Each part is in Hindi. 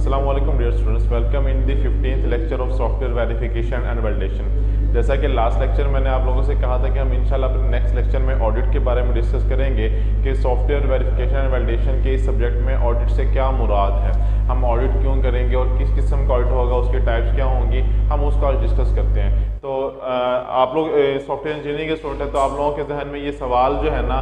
अस्सलाम वालेकुम dear students, welcome in the 15th lecture of software verification and validation. जैसा कि लास्ट लेक्चर मैंने आप लोगों से कहा था कि हम इंशाल्लाह अपने नेक्स्ट लेक्चर में ऑडिट के बारे में डिस्कस करेंगे कि सॉफ्टवेयर वेरिफिकेशन एंड वैलिडेशन के इस सब्जेक्ट में ऑडिट से क्या मुराद है, हम ऑडिट क्यों करेंगे और किस किस्म का ऑडिट होगा, उसके टाइप्स क्या होंगी, हम उसका आज डिस्कस करते हैं। तो आप लोग सॉफ्टवेयर इंजीनियरिंग के स्टूडेंट हैं, तो आप लोगों के जहन में ये सवाल जो है ना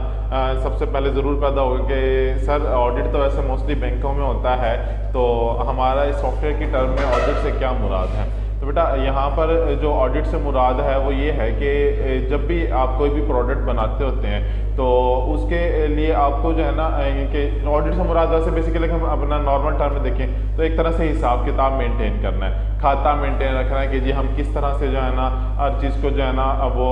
सबसे पहले ज़रूर पैदा होगा कि सर ऑडिट तो वैसे मोस्टली बैंकों में होता है, तो हमारा इस सॉफ्टवेयर की टर्म में ऑडिट से क्या मुराद है। तो बेटा यहाँ पर जो ऑडिट से मुराद है वो ये है कि जब भी आप कोई भी प्रोडक्ट बनाते होते हैं तो उसके लिए आपको जो है ना कि ऑडिट से मुराद वैसे बेसिकली हम अपना नॉर्मल टर्म में देखें तो एक तरह से हिसाब किताब मेंटेन करना है, खाता मेंटेन रखना है कि जी हम किस तरह से जो है ना हर चीज़ को जो है ना वो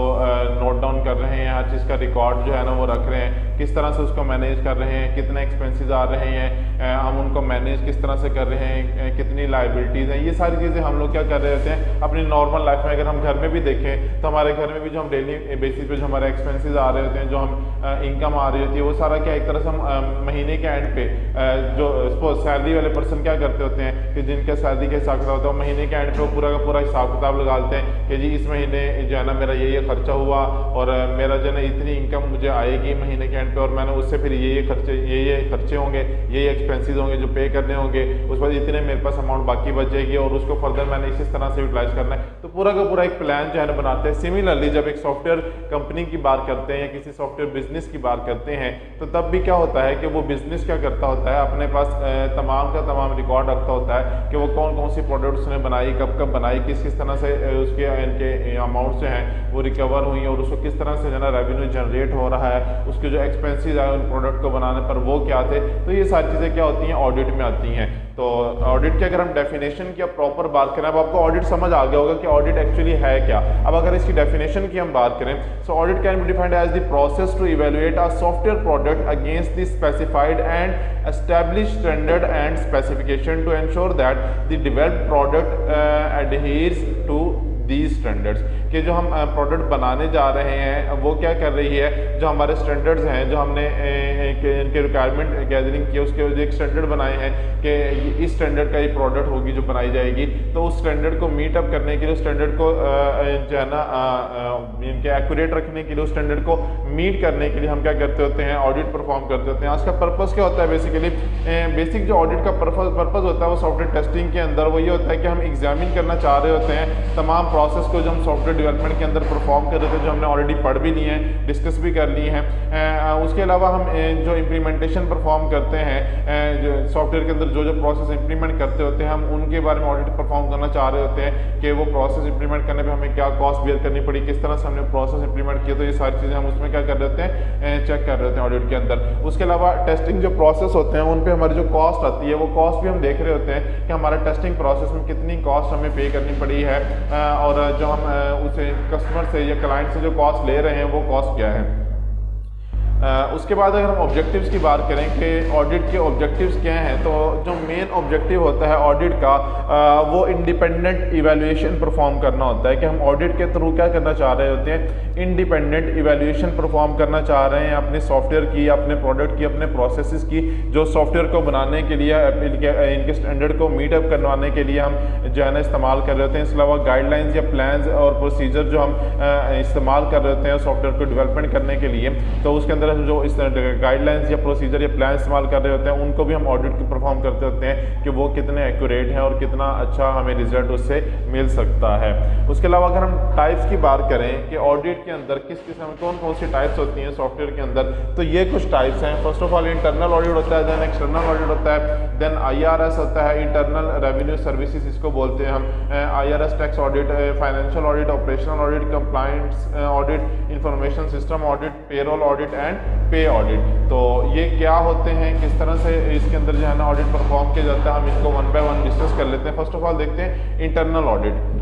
नोट डाउन कर रहे हैं, हर चीज़ का रिकॉर्ड जो है ना वो रख रहे हैं, किस तरह से उसको मैनेज कर रहे हैं, कितने एक्सपेंसेस आ रहे हैं, हम उनको मैनेज किस तरह से कर रहे हैं, कितनी लाइबिलिटीज़ हैं। ये सारी चीज़ें हम लोग क्या कर रहे होते हैं अपनी नॉर्मल लाइफ में। अगर हम घर में भी देखें तो हमारे घर में भी जो हम डेली बेसिस पे जो हमारे एक्सपेंसेस आ रहे होते हैं, जो हम इनकम आ रही होती है, वो सारा क्या एक तरह से हम महीने के एंड पे जो सपोज सैलरी वाले पर्सन क्या करते होते हैं कि जिनके सैलरी का हिसाब किताब होता है, महीने के एंड पे वो पूरा का पूरा हिसाब किताब लगाते हैं कि जी इस महीने जो है ना मेरा ये खर्चा हुआ और मेरा जो है ना इतनी इनकम मुझे आएगी महीने के एंड पे, और मैंने उससे फिर ये खर्चे होंगे, ये एक्सपेंसेस होंगे जो पे करने होंगे, उस पर इतने मेरे पास अमाउंट बाकी बच जाएगी और उसको फर्दर मैंने इस तरह से यूटिलाइज करना है। तो पूरा का पूरा एक प्लान जो है ना बनाते हैं। सिमिलरली जब एक सॉफ्टवेयर कंपनी की बात करते हैं या किसी सॉफ्टवेयर बिजनेस की बात करते हैं तो तब भी क्या होता है कि वो बिजनेस क्या करता होता है, अपने पास तमाम का तमाम रिकॉर्ड रखता होता है कि वो कौन कौन सी प्रोडक्ट्स उसने बनाई, कब कब बनाई, किस किस तरह से उसके इनके अमाउंट जो हैं वो रिकवर हुई और उसको किस तरह से जो है रेवेन्यू जनरेट हो रहा है, उसके जो एक्सपेंसेस आए उन प्रोडक्ट को बनाने पर वो क्या थे। तो ये सारी चीज़ें क्या होती हैं ऑडिट में आती हैं। तो ऑडिट की अगर हम डेफिनेशन की प्रॉपर बात करें, अब आपको ऑडिट समझ आ गया होगा कि ऑडिट एक्चुअली है क्या। अब अगर इसकी डेफिनेशन की हम बात करें, so audit can be defined as the process to evaluate a software product against the specified and established standard and specification to ensure that the developed product adheres to these standards. कि जो हम प्रोडक्ट बनाने जा रहे हैं वो क्या कर रही है, जो हमारे स्टैंडर्ड्स हैं, जो हमने इनके रिक्वायरमेंट गैदरिंग की उसके जो एक स्टैंडर्ड बनाए हैं कि इस स्टैंडर्ड का ये प्रोडक्ट होगी जो बनाई जाएगी, तो उस स्टैंडर्ड को मीट अप करने के लिए, स्टैंडर्ड को जो है ना इनके एक्यूरेट रखने के लिए, उस स्टैंडर्ड को मीट करने के लिए हम क्या करते होते हैं ऑडिट परफॉर्म करते होते हैं। आज का पर्पज़ क्या होता है बेसिकली, बेसिक जो ऑडिट का पर्पज़ होता है वो सॉफ्टवेयर टेस्टिंग के अंदर वो ये होता है कि हम एग्जामिन करना चाह रहे होते हैं तमाम प्रोसेस को जो हम सॉफ्टवेयर डेवलपमेंट के अंदर परफॉर्म कर रहे थे, जो हमने ऑलरेडी पढ़ भी लिए हैं, डिस्कस भी कर लिए हैं। उसके अलावा हम जो इम्प्लीमेंटेशन परफॉर्म करते हैं, जो सॉफ्टवेयर के अंदर जो प्रोसेस इंप्लीमेंट करते होते हैं, हम उनके बारे में ऑडिट परफॉर्म करना चाह रहे होते हैं कि वो प्रोसेस इंप्लीमेंट करने पे हमें क्या कॉस्ट बियर करनी पड़ी, किस तरह से हमने प्रोसेस इंप्लीमेंट किया। तो ये सारी चीज़ें हम उसमें क्या कर रहे होते हैं चेक कर रहे होते हैं ऑडिट के अंदर। उसके अलावा टेस्टिंग जो प्रोसेस होते हैं उन पर हमारी जो कॉस्ट आती है वो कॉस्ट भी हम देख रहे होते हैं कि हमारा टेस्टिंग प्रोसेस में कितनी कॉस्ट हमें पे करनी पड़ी है, और जो हम उसे कस्टमर से या क्लाइंट से जो कॉस्ट ले रहे हैं वो कॉस्ट क्या है। उसके बाद अगर हम ऑब्जेक्टिव्स की बात करें कि ऑडिट के ऑब्जेक्टिव्स क्या हैं, तो जो मेन ऑब्जेक्टिव होता है ऑडिट का वो इंडिपेंडेंट इवैल्यूएशन परफॉर्म करना होता है कि हम ऑडिट के थ्रू क्या करना चाह रहे होते हैं, इंडिपेंडेंट इवैल्यूएशन परफॉर्म करना चाह रहे हैं अपने सॉफ्टवेयर की, अपने प्रोडक्ट की, अपने प्रोसेसेस की, जो सॉफ्टवेयर को बनाने के लिए इनके स्टैंडर्ड को मीटअप करवाने के लिए हम जो है ना इस्तेमाल कर रहे होते हैं। इसके अलावा गाइडलाइंस या प्लान्स और प्रोसीजर जो हम इस्तेमाल कर रहे होते हैं सॉफ्टवेयर को डेवलपमेंट करने के लिए, तो उसके अंदर जो इस गाइडलाइंस या प्रोसीजर या प्लान इस्तेमाल कर रहे होते हैं उनको भी हम ऑडिट परफॉर्म करते होते हैं कि वो कितने एक्यूरेट हैं और कितना अच्छा हमें रिजल्ट उससे मिल सकता है। उसके अलावा अगर हम टाइप्स की बात करें कि ऑडिट के अंदर किस किस्म कौन कौन सी टाइप्स होती हैं सॉफ्टवेयर के अंदर, तो ये कुछ टाइप्स हैं। First of all internal audit होता है, देन एक्सटर्नल ऑडिट होता है, देन IRS होता है, इंटरनल रेवेन्यू सर्विसेज इसको बोलते हैं हम, IRS tax audit, financial audit, operational audit, compliance audit, information system audit, payroll audit and पे ऑडिट। तो ये क्या होते हैं, किस तरह से इसके अंदर जो है ना ऑडिट परफॉर्म किया जाता है, हम इसको वन बाय वन डिस्कस कर लेते हैं। फर्स्ट ऑफ ऑल देखते हैं इंटरनल ऑडिट।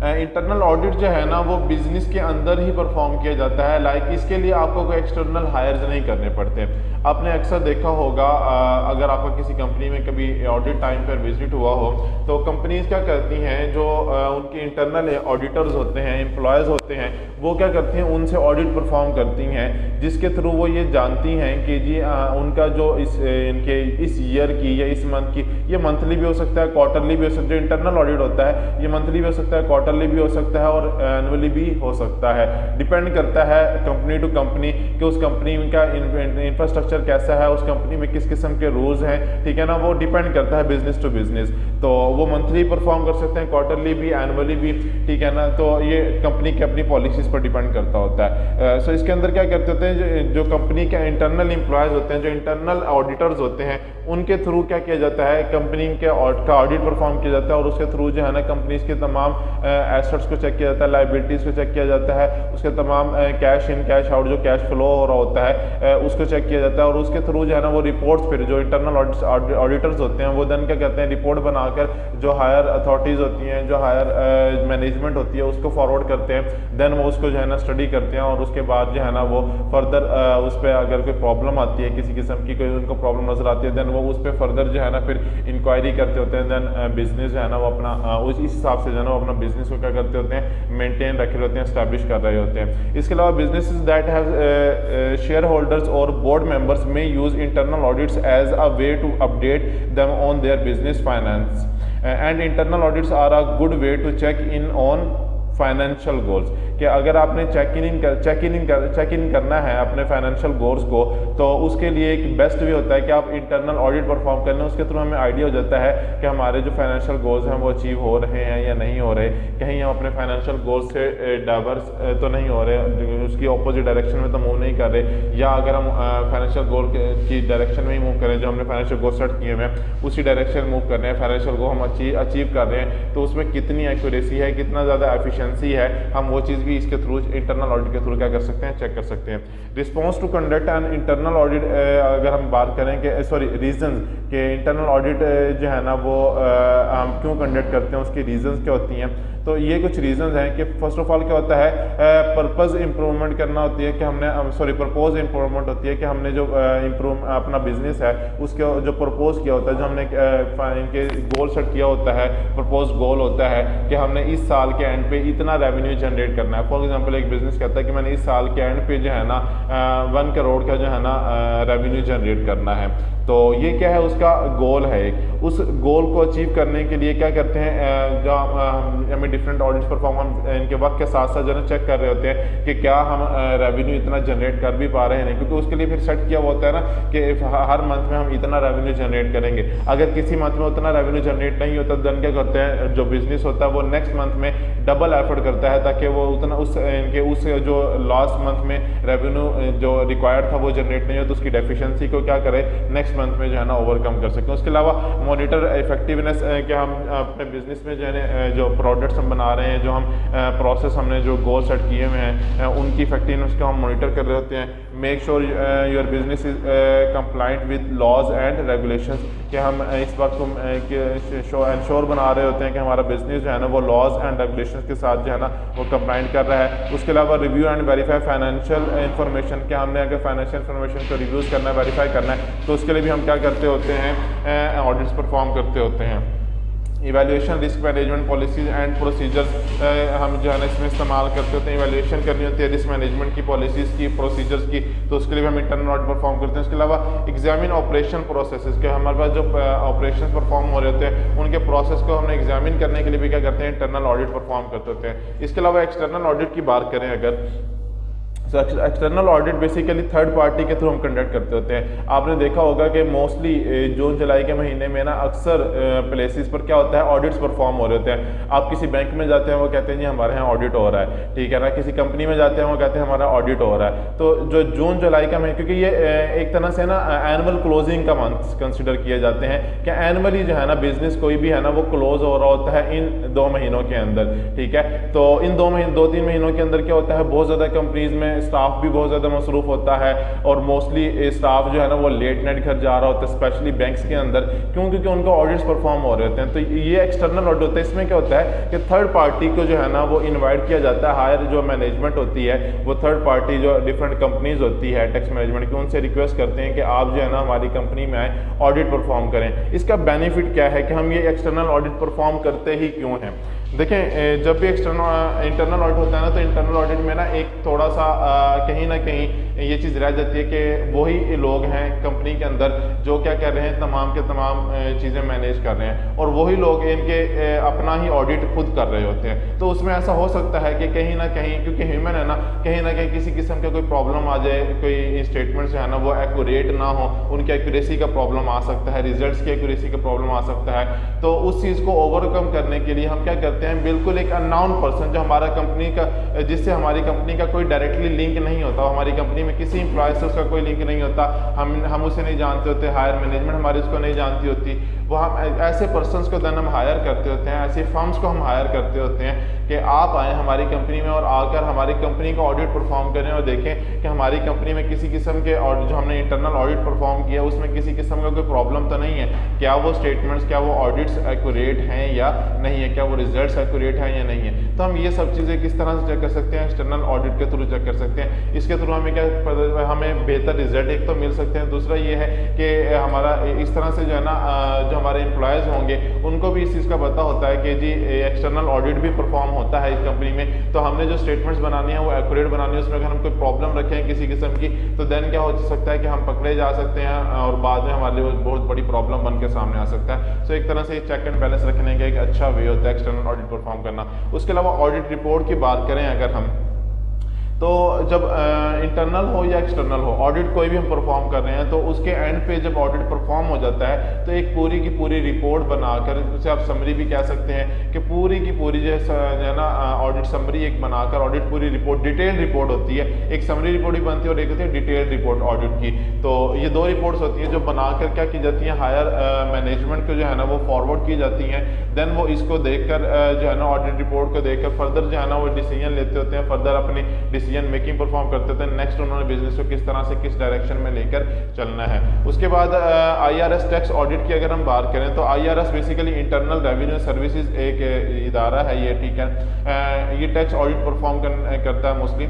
इंटरनल ऑडिट जो है ना वो बिजनेस के अंदर ही परफॉर्म किया जाता है, लाइक इसके लिए आपको कोई एक्सटर्नल हायर्स नहीं करने पड़ते। आपने अक्सर देखा होगा, अगर आपका किसी कंपनी में कभी ऑडिट टाइम पर विजिट हुआ हो, तो कंपनीज क्या करती हैं, जो उनके इंटरनल ऑडिटर्स होते हैं, एम्प्लॉयज़ होते हैं, वो क्या करती हैं, उनसे ऑडिट परफॉर्म करती हैं, जिसके थ्रू वो ये जानती हैं कि जी उनका जो इस ईयर की या इस मंथ की, ये मंथली भी हो सकता है, क्वार्टरली भी हो सकता है, जो इंटरनल ऑडिट होता है ये मंथली भी हो सकता है, क्वार्टरली भी हो सकता है और एनुअली भी हो सकता है। डिपेंड करता है कंपनी टू कंपनी कि उस कंपनी का इंफ्रास्ट्रक्चर कैसा है, उस कंपनी में किस किस्म के रूल्स हैं, ठीक है ना, वो डिपेंड करता है बिजनेस टू बिजनेस। तो वो मंथली परफॉर्म कर सकते हैं, क्वार्टरली भी, एनुअली भी, ठीक है ना। तो ये कंपनी की अपनी पॉलिसीज पर डिपेंड करता होता है। सो इसके अंदर क्या करते होते हैं, जो कंपनी के इंटरनल एम्प्लॉयज़ होते हैं, जो इंटरनल ऑडिटर्स होते हैं, उनके थ्रू क्या किया जाता है, कंपनी का ऑडिट परफॉर्म किया जाता है और उसके थ्रू जो है ना कंपनीज के तमाम एसेट्स को चेक किया जाता है, लाइबिलिटीज़ को चेक किया जाता है, उसके तमाम कैश इन कैश आउट जो कैश फ्लो हो रहा होता है उसको चेक किया जाता है और उसके थ्रू जो है ना वो रिपोर्ट्स फिर जो इंटरनल ऑडिटर्स होते हैं वो देन क्या कहते हैं, रिपोर्ट बनाकर जो हायर अथॉरिटीज़ होती हैं, जो हायर मैनेजमेंट होती है उसको फॉरवर्ड करते हैं। देन वो उसको जो है ना स्टडी करते हैं और उसके बाद जो है ना वो फर्दर उस पर अगर कोई प्रॉब्लम आती है, किसी किस्म की कोई उनको प्रॉब्लम नजर आती है, देन वो उस पर फर्दर जो है ना फिर इंक्वायरी करते होते हैं। देन बिजनेस जो है ना वो अपना उस हिसाब से जो है ना वो अपना बिजनेस को क्या करते होते हैं, मेंटेन रखे होते हैं, स्टैब्लिश कर रहे होते हैं। इसके अलावा businesses that have shareholders और बोर्ड मेंबर्स में use internal audits as a way to update them on their business finance and internal audits are a good way to check in on financial goals. कि अगर आपने चेक इन करना है अपने फाइनेंशियल गोल्स को, तो उसके लिए एक बेस्ट वे होता है कि आप इंटरनल ऑडिट परफॉर्म कर लें। उसके थ्रू हमें आइडिया हो जाता है कि हमारे जो फाइनेंशियल गोल्स हैं वो अचीव हो रहे हैं या नहीं हो रहे, कहीं हम अपने फाइनेंशियल गोल्स से डाइवर्स तो नहीं हो रहे, उसकी अपोजिट डायरेक्शन में तो मूव नहीं कर रहे, या अगर हम फाइनेंशियल गोल की डायरेक्शन में ही मूव करें, जो हमने फाइनेंशियल गोल सेट किए हुए हैं उसी डायरेक्शन मूव कर रहे हैं, फाइनेंशियल गोल हम अचीव कर रहे हैं, तो उसमें कितनी एक्यूरेसी है, कितना ज़्यादा एफिशिएंसी है, हम वो चीज़ भी इसके थ्रू इंटरनल ऑडिट के थ्रू क्या कर सकते हैं, चेक कर सकते हैं। Response to conduct and internal audit, अगर हम बात करें कि रीजंस के इंटरनल ऑडिट जो है ना वो हम क्यों कंडक्ट करते हैं, उसकी रीजंस क्या होती हैं, तो ये कुछ रीजंस हैं कि फर्स्ट ऑफ ऑल क्या होता है, पर्पस इंप्रूवमेंट करना होती है कि हमने प्रपोज इंप्रूवमेंट होती है कि हमने जो अपना बिजनेस है उसके जो प्रपोज किया होता है, जो हमने इनके गोल सेट किया होता है, प्रपोज गोल होता है कि हमने इस साल के एंड पे इतना रेवेन्यू जनरेट करना है। फॉर एग्जांपल एक बिजनेस कहता है कि मैंने इस साल के एंड पे जो है ना 1 करोड़ का जो है ना रेवेन्यू जनरेट करना है, तो ये क्या है, उसका गोल है। उस गोल को अचीव करने के लिए क्या करते हैं, जो हमें डिफरेंट ऑडिट्स परफॉर्म हम इनके वक्त के साथ साथ जो है चेक कर रहे होते हैं कि क्या हम रेवेन्यू इतना जनरेट कर भी पा रहे हैं नहीं, क्योंकि उसके लिए फिर सेट किया हुआ होता है ना कि हर मंथ में हम इतना रेवेन्यू जनरेट करेंगे। अगर किसी मंथ में उतना रेवेन्यू जनरेट नहीं होता, देन क्या करते हैं, जो बिजनेस होता है वो नेक्स्ट मंथ में डबल एफर्ट करता है ताकि वो उतना उस जो लास्ट मंथ में रेवेन्यू जो रिक्वायर्ड था वो जनरेट नहीं हो, तो उसकी डेफिशिएंसी को क्या करे, नेक्स्ट मंथ में जो है ना ओवरकम कर सकते हैं। उसके अलावा मॉनिटर इफेक्टिवनेस, कि हम अपने बिजनेस में जो है जो प्रोडक्ट्स हम बना रहे हैं, जो हम प्रोसेस हमने जो गोल सेट किए हुए हैं उनकी इफेक्टिवनेस को हम मॉनिटर कर रहे होते हैं। Make sure your business is compliant with laws and regulations, कि हम इस बात को इंश्योर बना रहे होते हैं कि हमारा बिजनेस जो है ना वो लॉज एंड रेगुलेशंस के साथ जो है ना वो कंप्लाइंट कर रहा है। उसके अलावा review and verify financial information, कि हमने अगर फाइनेंशियल इन्फॉर्मेशन को रिव्यूज़ करना है, वेरीफाई करना है, तो उसके लिए भी हम क्या करते होते हैं, ऑडिट्स परफॉर्म करते होते हैं। Evaluation risk management policies and procedures, हम जो है ना इसमें इस्तेमाल करते होते हैं। इवैल्यूएशन करनी होती है रिस्क मैनेजमेंट की, पॉलिसीज़ की, प्रोसीजर्स की, तो उसके लिए भी हम इंटरनल ऑडिट परफॉर्म करते हैं। उसके अलावा एग्जामिन ऑपरेशन प्रोसेसेस, के हमारे पास जो ऑपरेशन परफॉर्म हो रहे होते हैं उनके प्रोसेस को हमने एग्जामिन करने के लिए भी क्या करते हैं, इंटरनल ऑडिट परफॉर्म करते होते हैं। इसके अलावा एक्सटर्नल ऑडिट की बात करें अगर, external audit basically third party के थ्रू हम कंडक्ट करते होते हैं। आपने देखा होगा कि मोस्टली जून जुलाई के महीने में ना अक्सर प्लेसेस पर क्या होता है, ऑडिट्स परफॉर्म हो रहे होते हैं। आप किसी बैंक में जाते हैं, वो कहते हैं जी हमारे यहाँ ऑडिट हो रहा है, ठीक है ना। किसी कंपनी में जाते हैं, वो कहते हैं हमारा ऑडिट हो रहा है। तो जो जून जुलाई का महीना, क्योंकि ये एक तरह से ना एनुअल क्लोजिंग का मंथ कंसिडर किए जाते हैं कि एनुअली जो है ना बिजनेस कोई भी है ना वो क्लोज हो रहा होता है इन 2 महीनों के अंदर, ठीक है। तो इन 2-3 महीनों के अंदर क्या होता है, बहुत ज़्यादा कंपनीज में में स्टाफ भी बहुत ज़्यादा मसरूफ़ होता है और मोस्टली स्टाफ जो है ना वो लेट नाइट घर जा रहा होता है, स्पेशली बैंक्स के अंदर, क्यों? क्योंकि उनको ऑडिट्स परफॉर्म हो रहे होते हैं। तो ये एक्सटर्नल ऑडिट होता है। इसमें क्या होता है कि थर्ड पार्टी को जो है ना वो इन्वाइट किया जाता है, हायर जो मैनेजमेंट होती है वो थर्ड पार्टी जो डिफरेंट कंपनीज होती है टैक्स मैनेजमेंट की, उनसे रिक्वेस्ट करते हैं कि आप जो है ना हमारी कंपनी में आए, ऑडिट परफॉर्म करें। इसका बेनिफिट क्या है कि हम ये एक्सटर्नल ऑडिट परफॉर्म करते ही क्यों हैं? देखें, जब भी इंटरनल ऑडिट होता है ना, तो इंटरनल ऑडिट में ना एक थोड़ा सा कहीं ना कहीं ये चीज़ रह जाती है कि वही लोग हैं कंपनी के अंदर जो क्या कर रहे हैं, तमाम के तमाम चीज़ें मैनेज कर रहे हैं, और वही लोग इनके अपना ही ऑडिट खुद कर रहे होते हैं। तो उसमें ऐसा हो सकता है कि कहीं ना कहीं, क्योंकि ह्यूमन है ना कहीं किसी किस्म का कोई प्रॉब्लम आ जाए, कोई स्टेटमेंट जो है ना वो एक्यूरेट ना हो, उनकी एक्यूरेसी का प्रॉब्लम आ सकता है, रिजल्ट्स की एक्यूरेसी का प्रॉब्लम आ सकता है। तो उस चीज़ को ओवरकम करने के लिए हम क्या करते हैं, बिल्कुल एक अननोन पर्सन जो हमारा कंपनी का, जिससे हमारी कंपनी का कोई डायरेक्टली लिंक नहीं होता, हमारी कंपनी में किसी एम्प्लॉय से उसका कोई लिंक नहीं होता, हम उसे नहीं जानते होते, हायर मैनेजमेंट हमारी उसको नहीं जानती होती, वो हम ऐसे पर्सनस को देन हम हायर करते होते हैं, ऐसे फर्म्स को हम हायर करते होते हैं कि आप आएँ हमारी कंपनी में और आकर हमारी कंपनी का ऑडिट परफॉर्म करें और देखें कि हमारी कंपनी में किसी किस्म के, और जो हमने इंटरनल ऑडिट परफॉर्म किया उसमें किसी किस्म का कोई प्रॉब्लम तो नहीं है, क्या वो स्टेटमेंट्स, क्या वो ऑडिट्स एक्यूरेट हैं या नहीं है, क्या वो रिजल्ट्स एक्यूरेट हैं या नहीं है। तो हम ये सब चीज़ें किस तरह से चेक कर सकते हैं, एक्सटर्नल ऑडिट के थ्रू चेक कर सकते हैं। इसके थ्रू हमें क्या, हमें बेहतर रिजल्ट एक तो मिल सकते हैं, दूसरा ये है कि हमारा इस तरह से जो है ना जो हमारे एम्प्लॉयज़ होंगे उनको भी इस चीज़ का पता होता है कि जी एक्सटर्नल ऑडिट भी परफॉर्म होता है इस कंपनी में, तो हमने जो स्टेटमेंट्स बनानी है वो एक्यूरेट बनानी है, उसमें अगर हम कोई प्रॉब्लम रखें किसी किस्म की, तो देन क्या हो सकता है कि हम पकड़े जा सकते हैं और बाद में हमारे लिए बहुत बड़ी प्रॉब्लम बन के सामने आ सकता है। सो एक तरह से चेक एंड बैलेंस रखने का एक अच्छा वे होता है एक्सटर्नल ऑडिट परफॉर्म करना। उसके अलावा ऑडिट रिपोर्ट की बात करें अगर हम, तो जब इंटरनल हो या एक्सटर्नल हो, ऑडिट कोई भी हम परफॉर्म कर रहे हैं, तो उसके एंड पे जब ऑडिट परफॉर्म हो जाता है तो एक पूरी की पूरी रिपोर्ट बनाकर, उसे आप समरी भी कह सकते हैं कि पूरी की पूरी जो है ना ऑडिट समरी एक बनाकर, ऑडिट पूरी रिपोर्ट, डिटेल रिपोर्ट होती है, एक समरी रिपोर्ट भी बनती है और एक होती है डिटेल रिपोर्ट ऑडिट की। तो ये दो रिपोर्ट्स होती हैं जो बनाकर क्या की जाती हैं, हायर मैनेजमेंट को जो है ना वो फॉरवर्ड की जाती हैं। देन वो इसको देखकर जो है ना ऑडिट रिपोर्ट को देखकर फर्दर जो है ना वो डिसीजन लेते होते हैं, फर्दर अपनी डिसीजन मेकिंग परफॉर्म करते थे, नेक्स्ट उन्होंने बिजनेस को किस तरह से किस डायरेक्शन में लेकर चलना है। उसके बाद आईआरएस टैक्स ऑडिट की अगर हम बात करें तो IRS basically internal revenue services एक इदारा है ये, ठीक है, ये टैक्स ऑडिट परफॉर्म करता है mostly.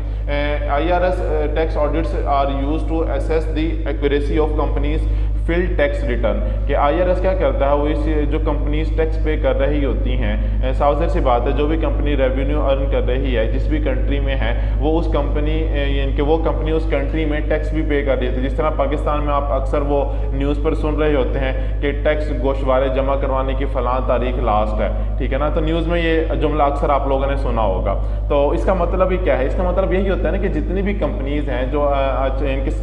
IRS tax audits are used to assess the accuracy of companies filed tax return, कि आईआरएस क्या करता है, वो इस जो कंपनीज टैक्स पे कर रही होती हैं, साउथ सी बात है, जो भी कंपनी रेवेन्यू अर्न कर रही है जिस भी कंट्री में है, वो उस कंपनी यानी वो कंपनी उस कंट्री में टैक्स भी पे कर रही है। जिस तरह पाकिस्तान में आप अक्सर वो न्यूज़ पर सुन रहे होते हैं कि टैक्स गोशवारे जमा करवाने की फलां तारीख लास्ट है, ठीक है ना, तो न्यूज़ में ये जुमला अक्सर आप लोगों ने सुना होगा। तो इसका मतलब ही क्या है, इसका मतलब यही होता है ना कि जितनी भी कंपनीज हैं जो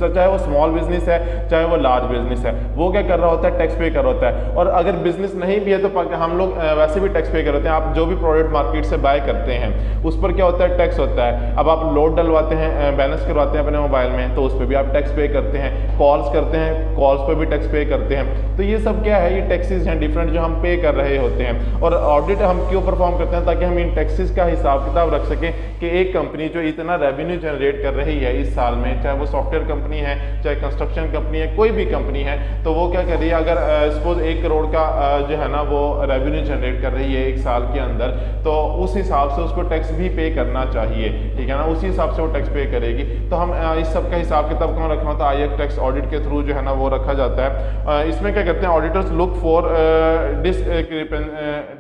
चाहे वो स्मॉल बिजनेस है चाहे वो लार्ज बिजनेस है, वो क्या कर रहा होता है, टैक्स पे कर रहा होता है। और अगर बिजनेस नहीं भी है तो हम लोग वैसे भी टैक्स पे कर होते हैं। आप जो भी प्रोडक्ट मार्केट से बाय करते हैं उस पर क्या होता है, टैक्स होता है। अब आप लोड डलवाते हैं, बैलेंस करवाते हैं अपने मोबाइल में, तो उस पर भी आप टैक्स पे करते हैं, कॉल्स करते हैं, कॉल्स पर भी टैक्स पे करते हैं। तो ये सब क्या है, ये टैक्सेस हैं डिफरेंट जो हम पे कर रहे होते हैं। और ऑडिट हम क्यों परफॉर्म करते हैं, ताकि हम इन टैक्सेस का हिसाब किताब रख सकें कि एक कंपनी जो इतना रेवेन्यू जनरेट कर रही है इस साल में, चाहे वो सॉफ्टवेयर कंपनी है चाहे कंस्ट्रक्शन कंपनी है, कोई भी कंपनी है, तो वो क्या कर रही है, अगर सपोज 1 करोड़ का जो है ना वो रेवेन्यू जनरेट कर रही है एक साल के अंदर, तो उस हिसाब से उसको टैक्स भी पे करना चाहिए, ठीक है ना, उसी हिसाब से वो टैक्स पे करेगी। तो हम इस सब का हिसाब किताब कौन रखना होता है, आईआरएस टैक्स ऑडिट के थ्रू जो है ना वो रखा जाता है। इसमें क्या करते हैं, auditors look for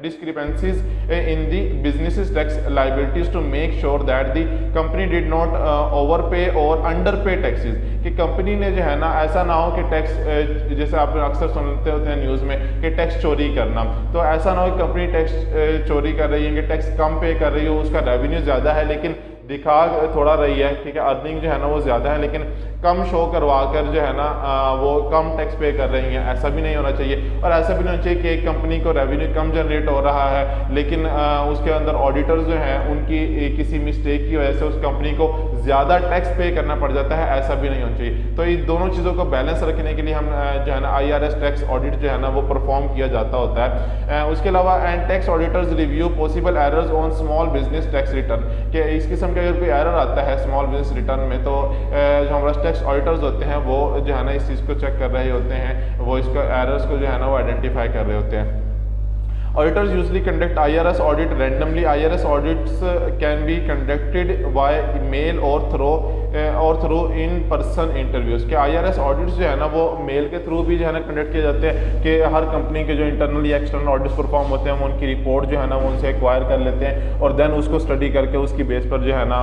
discrepancies in the business tax liabilities to make sure that the company did not over pay और अंडर पे टैक्सेस, कि कंपनी ने जो है ना ऐसा ना हो कि टैक्स, जैसे आप अक्सर सुनते होते हैं न्यूज़ में कि टैक्स चोरी करना, तो ऐसा ना हो कि कंपनी टैक्स चोरी कर रही है, कि टैक्स कम पे कर रही हो, उसका रेवेन्यू ज़्यादा है लेकिन दिखा थोड़ा रही है, ठीक है, अर्निंग जो है ना वो ज़्यादा है लेकिन कम शो करवा कर जो है ना वो कम टैक्स पे कर रही हैं, ऐसा भी नहीं होना चाहिए। और ऐसा भी नहीं होना चाहिए कि एक कंपनी को रेवेन्यू कम जनरेट हो रहा है लेकिन उसके अंदर ऑडिटर्स जो हैं उनकी किसी मिस्टेक की वजह से उस कंपनी को ज़्यादा टैक्स पे करना पड़ जाता है, ऐसा भी नहीं होना चाहिए। तो इन दोनों चीज़ों को बैलेंस रखने के लिए हम जो है ना आईआरएस टैक्स ऑडिट जो है ना वो परफॉर्म किया जाता होता है। उसके अलावा and tax auditors review possible errors on small business tax return, के इस किस्म किस्म का अगर कोई एरर आता है स्मॉल बिजनेस रिटर्न में, तो जो हमारे टैक्स ऑडिटर्स होते हैं वो जो है ना इस चीज़ को चेक कर रहे होते हैं, वो इसका एरर्स को जो है ना वो आइडेंटिफाई कर रहे होते हैं। Auditors usually conduct IRS audit randomly. IRS audits can be conducted by mail or through in-person interviews. कि IRS audits जो है ना वो मेल के थ्रू भी जो है ना कंडक्ट किए जाते हैं कि हर कंपनी के जो इंटरनल या एक्सटर्नल ऑडिट्स परफॉर्म होते हैं वो उनकी रिपोर्ट जो है ना वो उनसे एक्वायर कर लेते हैं और देन उसको स्टडी करके उसकी बेस पर जो है ना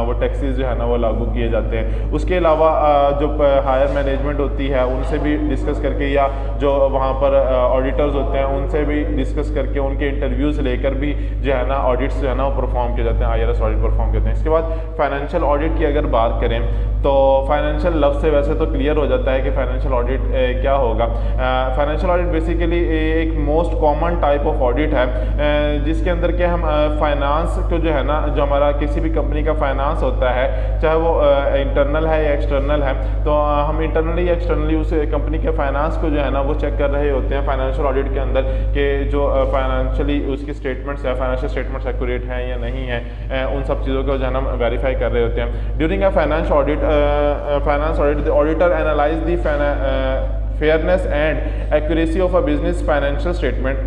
वो टैक्सेस जो है ना वो लागू किए जाते हैं। उसके अलावा जो हायर मैनेजमेंट होती है उनसे भी डिस्कस करके या जो वहाँ पर ऑडिटर्स होते हैं उनसे भी डिस्कस करके उनके इंटरव्यूज लेकर भी जो है ना ऑडिट्स जो है ना वो परफॉर्म किए जाते हैं, IRS ऑडिट परफॉर्म करते हैं। इसके बाद फाइनेंशियल ऑडिट की अगर बात करें तो फाइनेंशियल लफ्ज़ से वैसे तो क्लियर हो जाता है कि फाइनेंशियल ऑडिट क्या होगा। फाइनेंशियल ऑडिट बेसिकली एक most common type of audit है जिसके अंदर के हम फाइनेंस को जो है ना जो हमारा किसी भी कंपनी का फाइनेंस होता है चाहे वो इंटरनल है या एक्सटर्नल है, तो हम इंटरनली या एक्सटर्नली उस कंपनी के फाइनेंस को जो है ना वो चेक कर रहे होते हैं फाइनेंशियल ऑडिट के अंदर कि जो फाइनेंशियली उसकी स्टेटमेंट्स है फाइनेंशियल स्टेटमेंट्स एक्यूरेट हैं या नहीं है, उन सब चीज़ों को जो है ना वेरीफाई कर रहे होते हैं। During a finance audit the auditor analyse the fairness and accuracy of a business financial statement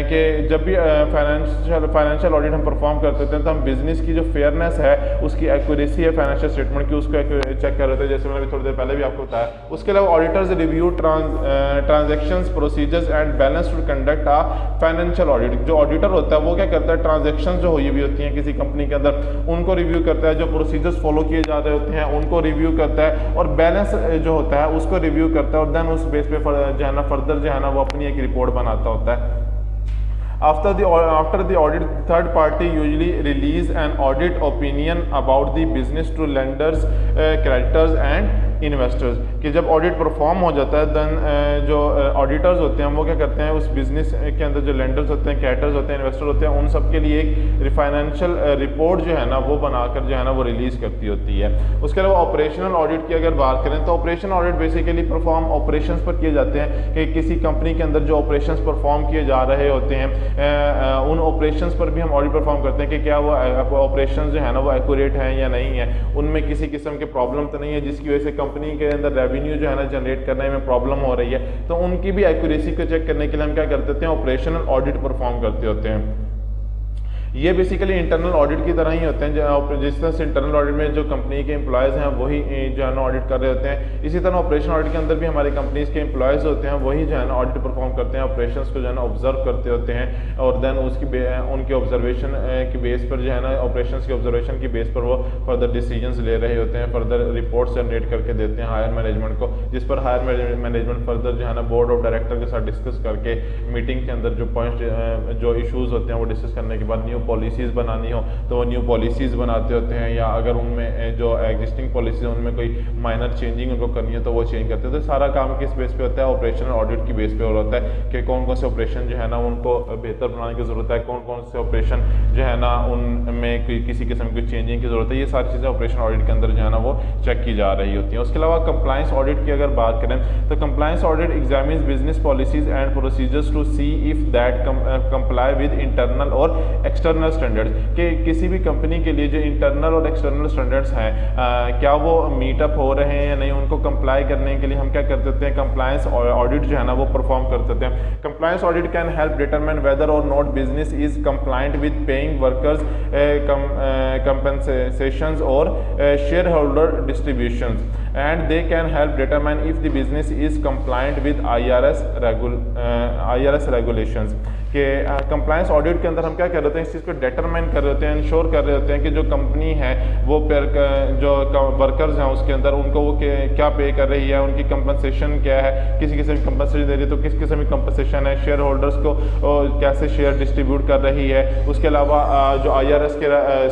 कि जब भी फाइनेंशियल ऑडिट हम परफॉर्म करते थे तो हम बिजनेस की जो फेयरनेस है उसकी एक्यूरेसी है फाइनेंशियल स्टेटमेंट की उसको चेक कर रहे थे, जैसे मैंने अभी थोड़ी देर पहले भी आपको बताया। उसके अलावा auditors review transactions procedures and balance to conduct a financial audit. जो ऑडिटर होता है वो क्या करता है, ट्रांजेक्शन जो हुई हुई होती हैं किसी कंपनी के अंदर उनको रिव्यू करता है, जो प्रोसीजर्स फॉलो किए जा रहे होते हैं उनको रिव्यू करता है और बैलेंस जो होता है उसको रिव्यू करता है और देन उस पे जो है ना फर्दर जो है ना वो अपनी एक रिपोर्ट बनाता होता है। After the audit, third party usually release an audit opinion about the business to lenders, creditors and investors. कि जब ऑडिट परफॉर्म हो जाता है देन जो ऑडिटर्स होते हैं वो क्या करते हैं उस बिजनेस के अंदर जो लेंडर्स होते हैं, क्रेडिटर्स होते हैं, इन्वेस्टर होते हैं, उन सब के लिए एक फाइनेंशियल रिपोर्ट जो है ना वो बनाकर जो है ना वो रिलीज करती होती है। उसके अलावा ऑपरेशनल ऑडिट की अगर बात करें तो operational audit basically perform operations पर किए जाते हैं कि किसी कंपनी के अंदर जो ऑपरेशंस परफॉर्म किए जा रहे होते हैं उन ऑपरेशंस पर भी हम ऑडिट परफॉर्म करते हैं कि क्या वो ऑपरेशंस जो है ना वो एक्यूरेट हैं या नहीं है, उनमें किसी किस्म के प्रॉब्लम तो नहीं है जिसकी वजह से कंपनी के अंदर रेवेन्यू जो है ना जनरेट करने में प्रॉब्लम हो रही है, तो उनकी भी एक्यूरेसी को चेक करने के लिए हम क्या करते हैं ऑपरेशनल ऑडिट परफॉर्म करते होते हैं। ये बेसिकली इंटरनल ऑडिट की तरह ही होते हैं, जिस तरह से इंटरनल ऑडिट में जो कंपनी के एम्प्लॉयज़ हैं वही जो है ना ऑडिट कर रहे होते हैं, इसी तरह ऑपरेशन ऑडिट के अंदर भी हमारी कंपनीज के एम्प्लॉयज़ होते हैं वही जो है ना ऑडिट परफॉर्म करते हैं, ऑपरेशंस को जो है ना ऑब्जर्व करते होते हैं और देन उनकी ऑब्जर्वेशन की बेस पर जो है ना ऑपरेशंस की ऑब्जर्वेशन की बेस पर वो फर्दर डिसीजंस ले रहे होते हैं, फर्दर रिपोर्ट्स जनरेट करके देते हैं हायर मैनेजमेंट को, जिस पर हायर मैनेजमेंट फर्दर जो है ना बोर्ड ऑफ डायरेक्टर के साथ डिस्कस करके मीटिंग के अंदर जो पॉइंट्स जो इशूज़ होते हैं वो डिस्कस करने के बाद न्यू पॉलिसीज़ बनानी हो तो वो न्यू पॉलिसीज़ बनाते होते हैं, या अगर उनमें जो एग्जिस्टिंग पॉलिसीज उनमें कोई माइनर चेंजिंग उनको करनी है तो वो चेंज करते हैं। तो सारा काम किस बेस पे होता है, ऑपरेशनल ऑडिट की बेस पे होता है कि कौन कौन से ऑपरेशन जो है ना उनको बेहतर बनाने की ज़रूरत है, कौन कौन से ऑपरेशन जो है ना उनमें कोई किसी किस्म की चेंजिंग की ज़रूरत है, ये सारी चीज़ें ऑपरेशन ऑडिट के अंदर जो है ना वो चेक की जा रही होती हैं। उसके अलावा कंप्लायंस ऑडिट की अगर बात करें तो compliance audit examines business policies and procedures to see if that comply with internal और एक्सटर्नल स्टैंडर्ड्स, कि किसी भी कंपनी के लिए जो इंटरनल और एक्सटर्नल स्टैंडर्ड्स हैं क्या वो मीटअप हो रहे हैं या नहीं, उनको कंप्लाई करने के लिए हम क्या कर देते हैं कंप्लायंस ऑडिट जो है ना वो परफॉर्म कर देते हैं। Compliance audit can help determine whether or not business is compliant with paying workers compensations or shareholder distributions and they can help determine if the business is compliant with IRS regulations. कि कंप्लायंस ऑडिट के अंदर हम क्या कर रहे होते हैं इस चीज़ को डिटरमाइन कर रहे होते हैं, इंश्योर कर रहे होते हैं कि जो कंपनी है वो जो वर्कर्स हैं उसके अंदर उनको वो क्या पे कर रही है, उनकी कंपनसेशन क्या है, किसी किस्म की कंपनसेशन दे रही है तो किस किस्म की कंपनसेशन है, शेयर होल्डर्स को कैसे शेयर डिस्ट्रीब्यूट कर रही है। उसके अलावा जो IRS के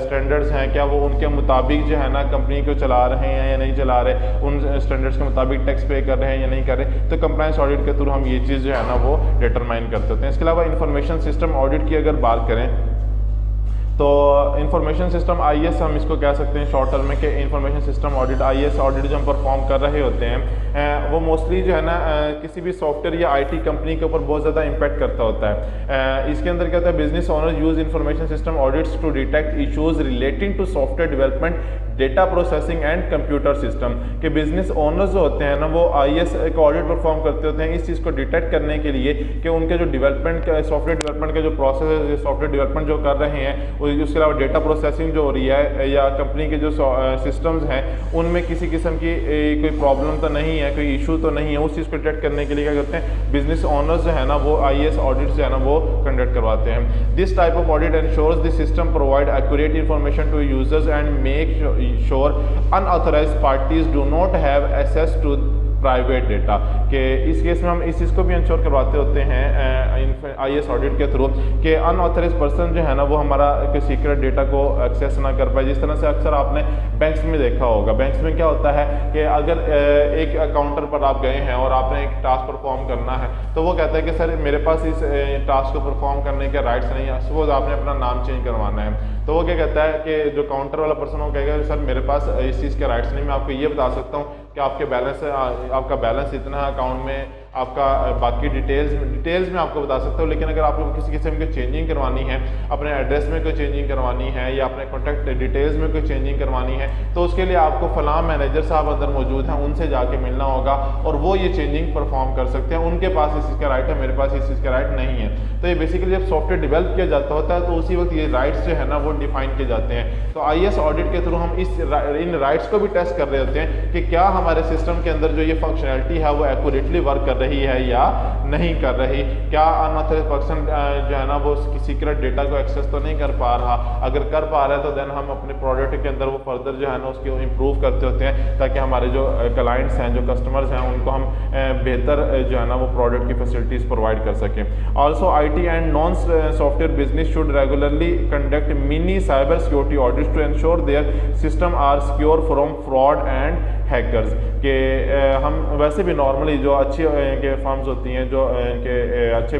स्टैंडर्ड्स हैं क्या वो उनके मुताबिक जो है ना कंपनी को चला रहे हैं या नहीं चला रहे, उन स्टैंडर्ड्स के मुताबिक टैक्स पे कर रहे हैं या नहीं कर रहे, तो कंप्लायंस ऑडिट के थ्रू हम ये चीज़ जो है ना वो डिटरमाइन करते होते हैं। इसके अलावा इंफॉर्मेशन सिस्टम ऑडिट की अगर बात करें तो इंफॉर्मेशन सिस्टम आईएस हम इसको कह सकते हैं शॉर्ट टर्म में कि information system audit, IS audit जो हम परफॉर्म कर रहे होते हैं वो मोस्टली जो है ना किसी भी सॉफ्टवेयर या आईटी कंपनी के ऊपर बहुत ज़्यादा इम्पैक्ट करता होता है। इसके अंदर क्या होता है, business owner use information system audits to detect issues relating to software development, data processing and computer system. के बिजनेस ओनर्स जो होते हैं ना वो आईएस का ऑडिट परफॉर्म करते होते हैं इस चीज़ को डिटेक्ट करने के लिए कि उनके जो डेवलपमेंट का सॉफ्टवेयर डेवलपमेंट के जो प्रोसेस है, सॉफ्टवेयर डेवलपमेंट जो कर रहे हैं, उसके अलावा डेटा प्रोसेसिंग जो हो रही है या कंपनी के जो सिस्टम्स हैं उनमें किसी किस्म की कोई प्रॉब्लम तो नहीं है, कोई इशू तो नहीं है, उस चीज़ को डिटेक्ट करने के लिए क्या करते हैं बिजनेस ओनर्स जो है ना वो आईएस ऑडिट जो है ना वो कंडक्ट करवाते हैं। This type of audit ensures the system provide accurate information to users and make sure unauthorised parties do not have access to private data. कि इस केस में हम इस चीज़ को भी इंश्योर करवाते होते हैं आईएस ऑडिट के थ्रू कि अनऑथराइज्ड पर्सन जो है ना वो हमारा कोई सीक्रेट डेटा को एक्सेस ना कर पाए। जिस तरह से अक्सर आपने बैंक्स में देखा होगा, बैंक्स में क्या होता है कि अगर एक काउंटर पर आप गए हैं और आपने एक टास्क परफॉर्म करना है तो वो कहता है कि सर मेरे पास इस टास्क को परफॉर्म करने के राइट्स नहीं है, सपोज आपने अपना नाम चेंज करवाना है तो वो क्या कहता है कि जो काउंटर वाला पर्सन वो कहेगा सर मेरे पास इस चीज़ के राइट्स नहीं, मैं आपको ये बता सकता हूँ कि आपका बैलेंस इतना है अकाउंट में, आपका बाकी डिटेल्स में आपको बता सकता हूँ, लेकिन अगर आपको किसी किस्म की चेंजिंग करवानी है, अपने एड्रेस में कोई चेंजिंग करवानी है या अपने कॉन्टैक्ट डिटेल्स में कोई चेंजिंग करवानी है तो उसके लिए आपको फलां मैनेजर साहब अंदर मौजूद हैं, उनसे जाके मिलना होगा और वो ये चेंजिंग परफॉर्म कर सकते हैं, उनके पास इस चीज़ का राइट है, मेरे पास इस चीज़ का राइट नहीं है। तो ये बेसिकली जब सॉफ्टवेयर डेवलप किया जाता होता है तो उसी वक्त ये राइट्स जो है ना वो डिफाइन किए जाते हैं। तो आईएस ऑडिट के थ्रू हम इन राइट्स को भी टेस्ट कर रहे होते हैं कि क्या हमारे सिस्टम के अंदर जो ये फंक्शनैलिटी है वो एक्यूरेटली वर्क कर रही है या नहीं कर रही, क्या अनऑथराइज्ड पर्सन जो है ना वो सीक्रेट डेटा को एक्सेस तो नहीं कर पा रहा, अगर कर पा रहा है तो देन हम अपने प्रोडक्ट के अंदर वो फर्दर जो है ना उसको इम्प्रूव करते होते हैं ताकि हमारे जो क्लाइंट्स हैं, जो कस्टमर्स हैं, उनको हम बेहतर जो है ना वो प्रोडक्ट की फैसिलिटीज़ प्रोवाइड कर सकें। Also IT and non software business should regularly conduct mini cyber security audits to ensure their system are secure from fraud and hackers. के हम वैसे भी नॉर्मली जो अच्छी इनके फर्म्स होती हैं, जो इनके अच्छे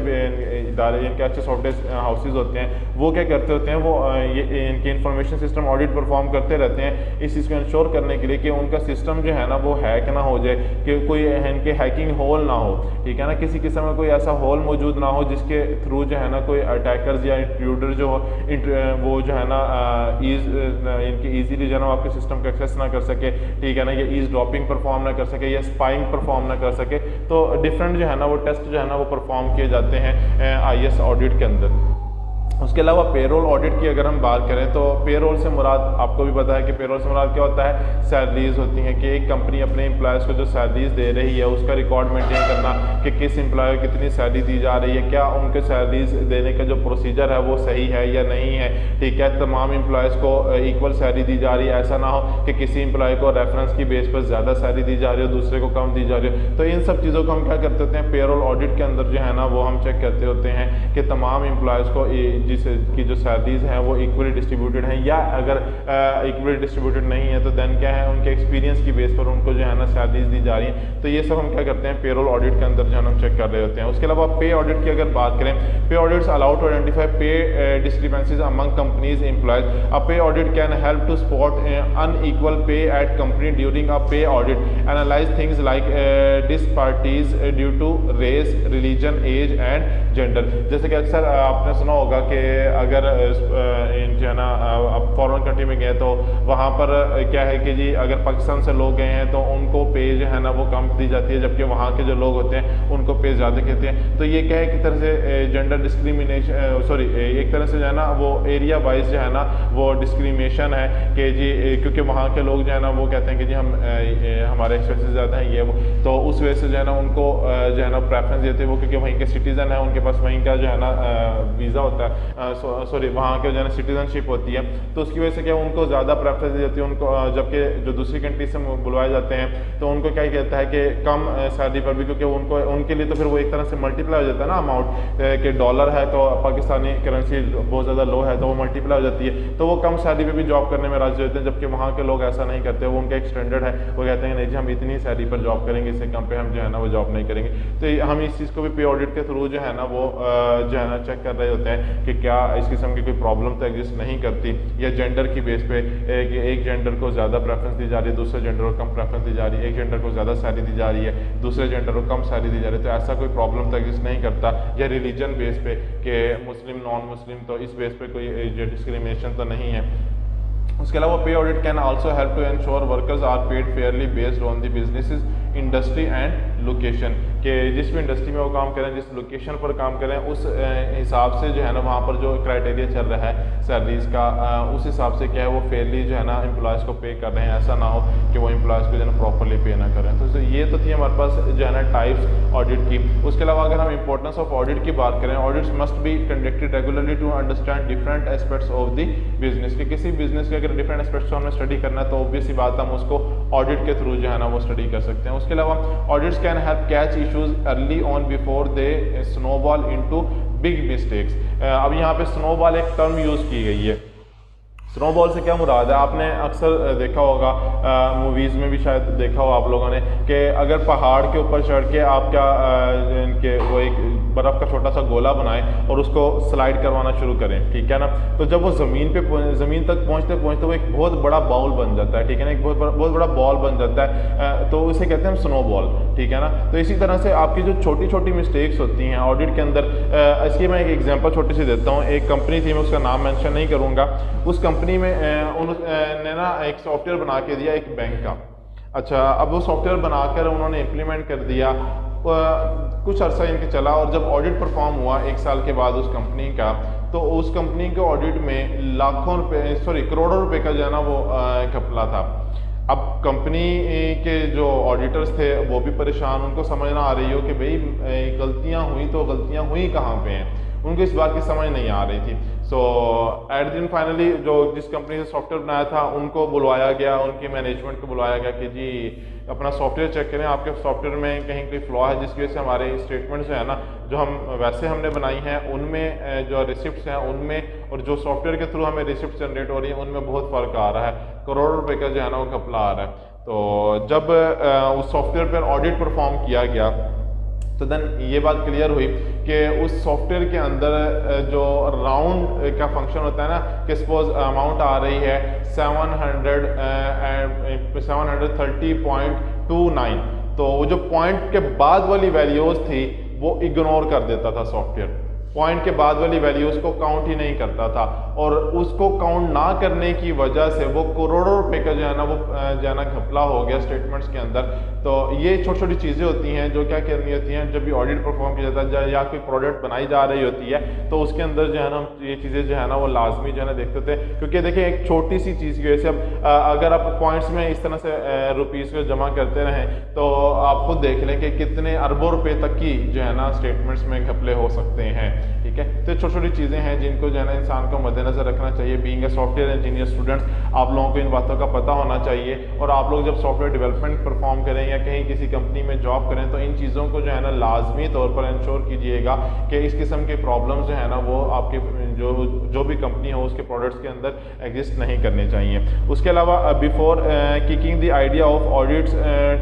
इदारे, इनके अच्छे सॉफ्टवेयर हाउसेज होते हैं, वो क्या करते होते हैं, वो ये इनके इंफॉर्मेशन सिस्टम ऑडिट परफॉर्म करते रहते हैं इस चीज़ को इंश्योर करने के लिए कि उनका सिस्टम जो है ना वो हैक ना हो जाए, कि कोई इनके हैकिंग होल ना हो, ठीक है ना, किसी किस्म का कोई ऐसा होल मौजूद ना हो जिसके थ्रू जो है ना कोई अटैकर्स या इंट्रूडर जो वो जो है ना इनके ईजीली जो है ना आपके सिस्टम को एक्सेस ना कर सके, ठीक है ना, ये ईज ड्रॉपिंग परफॉर्म ना कर सके या स्पाइंग परफॉर्म ना कर सके। तो डिफरेंट जो है ना वो टेस्ट जो है ना वो परफॉर्म किए जाते हैं आईएस ऑडिट के अंदर। उसके अलावा पेरोल ऑडिट की अगर हम बात करें तो पेरोल से मुराद आपको भी पता है कि पेरोल से मुराद क्या होता है, सैलरीज होती हैं कि एक कंपनी अपने एम्प्लॉयज़ को जो सैलरीज दे रही है उसका रिकॉर्ड मेंटेन करना कि किस एम्प्लॉय को कितनी सैलरी दी जा रही है, क्या उनके सैलरीज देने का जो प्रोसीजर है वो सही है या नहीं है, ठीक है, तमाम एम्प्लॉयज़ को इक्वल सैलरी दी जा रही है, ऐसा ना हो कि किसी एम्प्लॉय को रेफरेंस की बेस पर ज़्यादा सैलरी दी जा रही हो, दूसरे को कम दी जा रही हो। तो इन सब चीज़ों को हम क्या करते होते हैं पेरोल ऑडिट के अंदर जो है ना वो हम चेक करते होते हैं कि तमाम एम्प्लॉयज़ को जिसकी जो सैलरीज हैं वो इक्वली डिस्ट्रीब्यूटेड हैं, या अगर इक्वली डिस्ट्रीब्यूटेड नहीं है तो देन क्या है उनके एक्सपीरियंस की बेस पर उनको जो है ना सैलरीज दी जा रही हैं। तो ये सब हम क्या करते हैं पेरोल ऑडिट के अंदर जो है हम चेक कर रहे होते हैं। उसके अलावा पे ऑडिट की अगर बात करें, pay audits allow to identify pay discrepancies among companies employees. A pay audit can help to spot unequal pay at company during a pay audit, analyze things like disparities due to race, religion, age and gender. जैसे कि अक्सर आपने सुना होगा कि अगर जो है ना अब फॉरेन कंट्री में गए तो वहाँ पर क्या है कि जी अगर पाकिस्तान से लोग गए हैं तो उनको पे जो है ना वो कम दी जाती है, जबकि वहाँ के जो लोग होते हैं उनको पे ज़्यादा कहते हैं। तो ये क्या है, एक तरह से जेंडर डिस्क्रिमिनेशन, सॉरी एक तरह से जो है ना वो एरिया वाइज जो है ना वो डिस्क्रिमिनेशन है कि जी क्योंकि वहाँ के लोग जो है ना वो कहते हैं कि जी हमारे एक्सपेंसेस ज़्यादा हैं ये वो, तो उस वजह से जो है ना उनको जो है ना प्रेफरेंस देते हैं वो, क्योंकि वहीं के सिटीज़न है, उनके पास वहीं का जो है ना वीज़ा होता है, सॉरी वहाँ के जो है ना सिटीजनशिप होती है, तो उसकी वजह से क्या उनको ज़्यादा प्रेफरेंस दी जाती है उनको, जबकि जो दूसरी कंट्री से बुलवाए जाते हैं तो उनको क्या कहता है कि कम सैलरी पर भी, क्योंकि उनको उनके लिए तो फिर वो एक तरह से मल्टीप्लाई हो जाता है ना अमाउंट, कि डॉलर है तो पाकिस्तानी करेंसी बहुत ज़्यादा लो है तो वो मल्टीप्लाई हो जाती है, तो वो कम सैलरी पर भी जॉब करने में राजी होते हैं, जबकि वहाँ के लोग ऐसा नहीं करते, वो उनका एक स्टैंडर्ड है, वो कहते हैं नहीं जी हम इतनी सैलरी पर जॉब करेंगे, इससे कम पे हम जो है ना वो जॉब नहीं करेंगे। तो हम इस चीज़ को भी पे ऑडिट के थ्रू जो है ना वो जो है ना चेक कर रहे होते हैं कि क्या इस किस्म की कोई प्रॉब्लम तो एग्जिस्ट नहीं करती, या जेंडर की बेस पे एक जेंडर को ज़्यादा प्रेफरेंस दी जा रही है, दूसरे जेंडर को कम प्रेफरेंस दी जा रही है, एक जेंडर को ज़्यादा सैलरी दी जा रही है, दूसरे जेंडर को कम सैलरी दी जा रही है, तो ऐसा कोई प्रॉब्लम तो एग्जिस्ट नहीं करता। या रिलीजन बेस पे कि मुस्लिम नॉन मुस्लिम, तो इस बेस पे कोई डिस्क्रिमिनेशन तो नहीं है। उसके अलावा pay audit can also help to ensure workers are paid fairly based on the businesses industry and location, कि जिस भी इंडस्ट्री में वो काम करें, जिस लोकेशन पर काम करें, उस हिसाब से जो है ना वहाँ पर जो क्राइटेरिया चल रहा है सैलरीज का, उस हिसाब से क्या है वो फेयरली जो है ना एम्प्लॉयज़ को पे कर रहे हैं। ऐसा ना हो कि वो एम्प्लॉयज़ को जो है ना प्रॉपरली पे ना करें। तो ये तो थी हमारे पास जो है ना टाइप्स ऑडिट की। उसके अलावा अगर हम इंपॉर्टेंस ऑफ ऑडिट की बात करें, audits must be conducted regularly to understand different aspects of the business, कि किसी बिजनेस के अगर डिफरेंट एस्पेक्ट्स को हमें स्टडी करना है तो ऑब्वियस ही बात हम उसको ऑडिट के थ्रू जो है ना वो स्टडी कर सकते हैं। उसके अलावा audits can help catch issues early on before they snowball into big mistakes. अब यहाँ पे स्नोबॉल एक टर्म यूज़ की गई है। स्नोबॉल से क्या मुराद है, आपने अक्सर देखा होगा, मूवीज़ में भी शायद देखा हो आप लोगों ने, कि अगर पहाड़ के ऊपर चढ़ के आप क्या इनके वो एक बर्फ़ का छोटा सा गोला बनाएं और उसको स्लाइड करवाना शुरू करें, ठीक है ना, तो जब वो ज़मीन तक पहुँचते पहुँचते वो एक बहुत बड़ा बाउल बन जाता है, ठीक है ना, एक बहुत बड़ा बॉल बन जाता है, तो उसे कहते हैं हम स्नोबॉल, ठीक है ना। तो इसी तरह से आपकी जो छोटी छोटी मिस्टेक्स होती हैं ऑडिट के अंदर, इसकी मैं एक एग्जांपल छोटी सी देता हूँ। एक कंपनी थी, मैं उसका नाम मेंशन नहीं करूँगा, उस कंपनी में उन्होंने ना एक सॉफ्टवेयर बना के दिया एक बैंक का। अच्छा, अब वो सॉफ्टवेयर बनाकर उन्होंने इम्प्लीमेंट कर दिया, कुछ अर्सा इनके चला, और जब ऑडिट परफॉर्म हुआ 1 साल के बाद उस कंपनी का, तो उस कंपनी के ऑडिट में लाखों रुपए करोड़ों रुपए का जो है ना वो घपला था। अब कंपनी के जो ऑडिटर्स थे वो भी परेशान, उनको समझ ना आ रही हो कि भाई गलतियां हुई तो गलतियां हुई कहाँ पे हैं, उनको इस बात की समझ नहीं आ रही थी। सो एट दिन फाइनली जो जिस कंपनी से सॉफ्टवेयर बनाया था उनको बुलवाया गया, उनके मैनेजमेंट को बुलवाया गया कि जी अपना सॉफ्टवेयर चेक करें, आपके सॉफ्टवेयर में कहीं कोई फ्लॉ है जिसकी वजह से हमारे स्टेटमेंट्स जो है ना जो हम वैसे हमने बनाई हैं उनमें जो रिसिप्ट्स हैं उनमें, और जो सॉफ्टवेयर के थ्रू हमें रिसिप्ट जनरेट हो रही है उनमें बहुत फ़र्क आ रहा है, करोड़ों रुपए का जो है ना वो घपला आ रहा है। तो जब उस सॉफ्टवेयर पर ऑडिट परफॉर्म किया गया तो देन ये बात क्लियर हुई कि उस सॉफ्टवेयर के अंदर जो राउंड का फंक्शन होता है ना, कि सपोज अमाउंट आ रही है 730.29, तो वो जो पॉइंट के बाद वाली वैल्यूज थी वो इग्नोर कर देता था सॉफ्टवेयर, पॉइंट के बाद वाली वैल्यूज को काउंट ही नहीं करता था, और उसको काउंट ना करने की वजह से वो करोड़ों रुपए का जो है ना वो जो है ना घपला हो गया स्टेटमेंट्स के अंदर। तो ये छोटी छोटी चीज़ें होती हैं जो क्या करनी होती हैं, जब भी ऑडिट परफॉर्म किया जाता है या कोई प्रोडक्ट बनाई जा रही होती है तो उसके अंदर जो है ना ये चीज़ें जो है ना वो लाजमी जो है ना देखते थे, क्योंकि देखिए एक छोटी सी चीज़ की वजह से अब अगर आप पॉइंट्स में इस तरह से रुपीज़ को जमा करते रहें तो आप खुद देख लें कि कितने अरबों रुपए तक की जो है ना स्टेटमेंट्स में घपले हो सकते हैं, ठीक है। तो छोटी छोटी चीज़ें हैं जिनको जो है ना इंसान को मद्देनजर रखना चाहिए। Being a software engineer students, आप लोगों को इन बातों का पता होना चाहिए, और आप लोग जब सॉफ्टवेयर डेवलपमेंट परफॉर्म करें या कहीं किसी कंपनी में जॉब करें तो इन चीज़ों को जो है ना लाजमी तौर पर इंश्योर कीजिएगा कि इस किस्म के प्रॉब्लम्स जो है ना वो आपके जो भी कंपनी हो उसके प्रोडक्ट्स के अंदर एग्जिस्ट नहीं करने चाहिए। उसके अलावा before kicking the idea of audits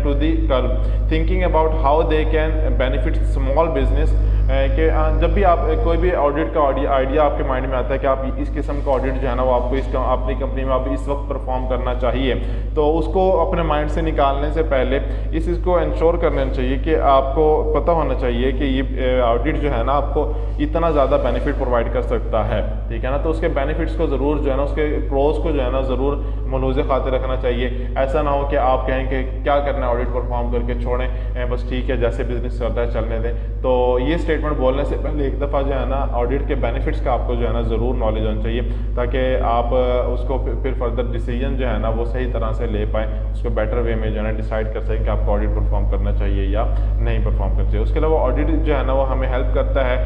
to the curb, thinking about how they can benefit small business, कि जब भी आप कोई भी ऑडिट का आइडिया आपके माइंड में आता है कि आप इस किस्म का ऑडिट जो है ना वो आपको अपनी कंपनी में आप इस वक्त परफॉर्म करना चाहिए, तो उसको अपने माइंड से निकालने से पहले इस चीज़ को इंश्योर करना चाहिए कि आपको पता होना चाहिए कि ये ऑडिट जो है ना आपको इतना ज़्यादा बेनिफिट प्रोवाइड कर सकता है, ठीक है ना। तो उसके बेनिफिट्स को ज़रूर जो है ना उसके प्रोज को जो है ना ज़रूर मलूज़े खातिर रखना चाहिए। ऐसा ना हो कि आप कहें कि क्या करना है ऑडिट परफॉर्म करके छोड़ें, बस ठीक है जैसे बिजनेस चल रहा है चलने दें। तो ये स्टेटमेंट बोलने से पहले एक दफ़ा जो है ना ऑडिट के बेनिफिट्स का आपको जो है ना ज़रूर नॉलेज होना चाहिए, ताकि आप उसको फिर फर्दर डिसीजन जो है ना वो सही तरह से ले पाएँ, उसको बेटर वे में जो है ना डिसाइड कर सकें कि आपको ऑडिट परफॉर्म करना चाहिए या नहीं परफॉर्म करना चाहिए। उसके अलावा ऑडिट जो है ना वो हमें हेल्प करता है